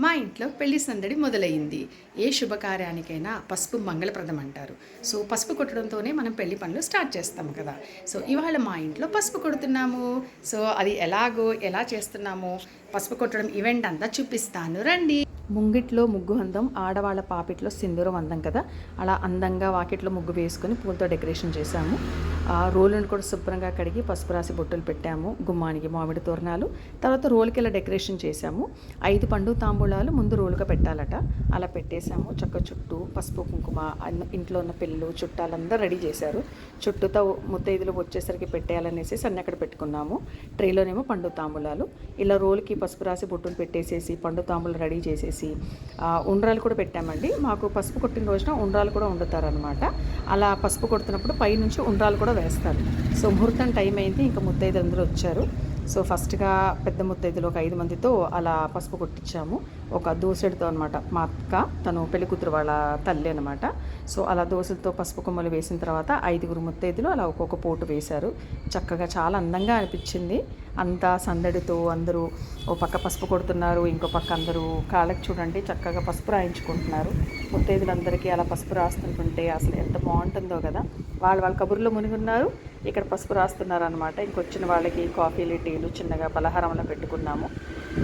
మా ఇంట్లో పెళ్లి సందడి మొదలైంది. ఏ శుభకార్యానికైనా పసుపు మంగళప్రదం అంటారు. సో పసుపు కొట్టడంతోనే మనం పెళ్లి పనులు స్టార్ట్ చేస్తాము కదా. సో ఇవాళ మా ఇంట్లో పసుపు కొడుతున్నాము. సో అది ఎలా చేస్తున్నామో పసుపు కొట్టడం ఈవెంట్ అంతా చూపిస్తాను రండి. ముంగిట్లో ముగ్గు అందం, ఆడవాళ్ళ పాపిట్లో సింధూరం అందం కదా. అలా అందంగా వాకిట్లో ముగ్గు వేసుకొని పూలతో డెకరేషన్ చేశాము. ఆ రోలును కూడా శుభ్రంగా కడిగి పసుపు రాసి బొట్టులు పెట్టాము. గుమ్మానికి మామిడి తోరణాలు, తర్వాత రోలుకి ఇలా డెకరేషన్ చేశాము. 5 పండు తాంబూలాలు ముందు రోలుగా పెట్టాలట. అలా పెట్టేశాము. చక్క చుట్టూ పసుపు కుంకుమ, ఇంట్లో ఉన్న పిల్లలు చుట్టాలందరూ రెడీ చేశారు. చుట్టూతో ముత్తైదులు వచ్చేసరికి పెట్టేయాలనేసి అన్నీ అక్కడ పెట్టుకున్నాము. ట్రేలోనేమో పండు తాంబూలాలు, ఇలా రోలుకి పసుపు రాసి బొట్టులు పెట్టేసేసి పండు తాంబూలు రెడీ చేసేసి ఉండ్రాలు కూడా పెట్టామండి. మాకు పసుపు కొట్టిన రోజున ఉండ్రాలు కూడా వండుతారనమాట. అలా పసుపు కొడుతున్నప్పుడు పైనుంచి ఉండ్రాలు కూడా వేస్తారు. సో ముహూర్తం టైం అయింది, ఇంకా ముత్తైదులు అందరూ వచ్చారు. సో ఫస్ట్గా పెద్ద ముత్తైదులు ఒక 5 మందితో అలా పసుపు కొట్టించాము. ఒక దోసెడితో అనమాట. మా అక్క, తను పెళ్ళికూతురు వాళ్ళ తల్లి అనమాట. సో అలా దోసెలతో పసుపు కొమ్మలు వేసిన తర్వాత 5 ముత్తైదులు అలా ఒక్కొక్క పోటు వేశారు. చక్కగా చాలా అందంగా అనిపించింది. అంతా సందడితో అందరూ ఓ పక్క పసుపు కొడుతున్నారు, ఇంకో పక్క అందరూ కాళ్ళకి చూడండి చక్కగా పసుపు రాయించుకుంటున్నారు. ముత్తైదులందరికీ అలా పసుపు రాస్తుంటుంటే అసలు ఎంత బాగుంటుందో కదా. వాళ్ళ కబుర్లో మునిగున్నారు, ఇక్కడ పసుపు రాస్తున్నారు అనమాట. ఇంకొచ్చిన వాళ్ళకి కాఫీలు టీలు చిన్నగా పలహారంలో పెట్టుకున్నాము.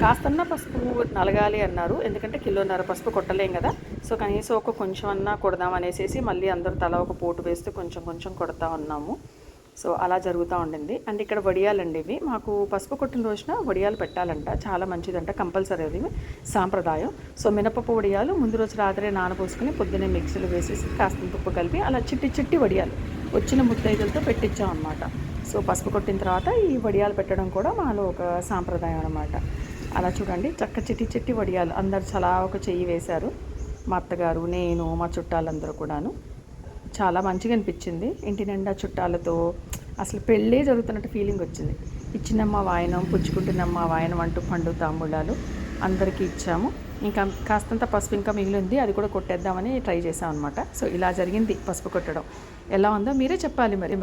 కాస్తన్నా పసుపు నలగాలి అన్నారు, ఎందుకంటే 1.5 కిలో పసుపు కొట్టలేం కదా. సో కనీసం కొంచెం అన్నా కొడదాం అనేసి మళ్ళీ అందరూ తల ఒక పోటు వేస్తూ కొంచెం కొడతా ఉన్నాము. సో అలా జరుగుతూ ఉండింది. అండ్ ఇక్కడ వడియాలండి, ఇవి మాకు పసుపు కొట్టిన రోజున వడియాలు పెట్టాలంట, చాలా మంచిదంట, కంపల్సరీ అది సాంప్రదాయం. సో మినపప్పు వడియాలు ముందు రోజు రాత్రే నానబోసుకుని పొద్దున్నే మిక్సీలో వేసేసి కాస్త ఉప్పు కలిపి అలా చిట్టి వడియాలు వచ్చిన ముత్తైదులతో పెట్టించాం అనమాట. సో పసుపు కొట్టిన తర్వాత ఈ వడియాలు పెట్టడం కూడా మాలో ఒక సాంప్రదాయం అనమాట. అలా చూడండి చక్క చిట్టి వడియాలు అందరు చాలా ఒక చెయ్యి వేశారు. మా అత్తగారు, నేను, మా చుట్టాలందరూ కూడాను. చాలా మంచిగా అనిపించింది. ఇంటి నిండా చుట్టాలతో అసలు పెళ్ళే జరుగుతున్నట్టు ఫీలింగ్ వచ్చింది. ఇచ్చినమ్మ వాయనం, పుచ్చుకుంటున్నమ్మ వాయనం అంటూ పండు తాంబూలాలు అందరికీ ఇచ్చాము. ఇంకా కాస్తంత పసుపు ఇంకా మిగిలింది, అది కూడా కొట్టేద్దామని ట్రై చేసాం అనమాట. సో ఇలా జరిగింది పసుపు కొట్టడం. ఎలా ఉందో మీరే చెప్పాలి మరి.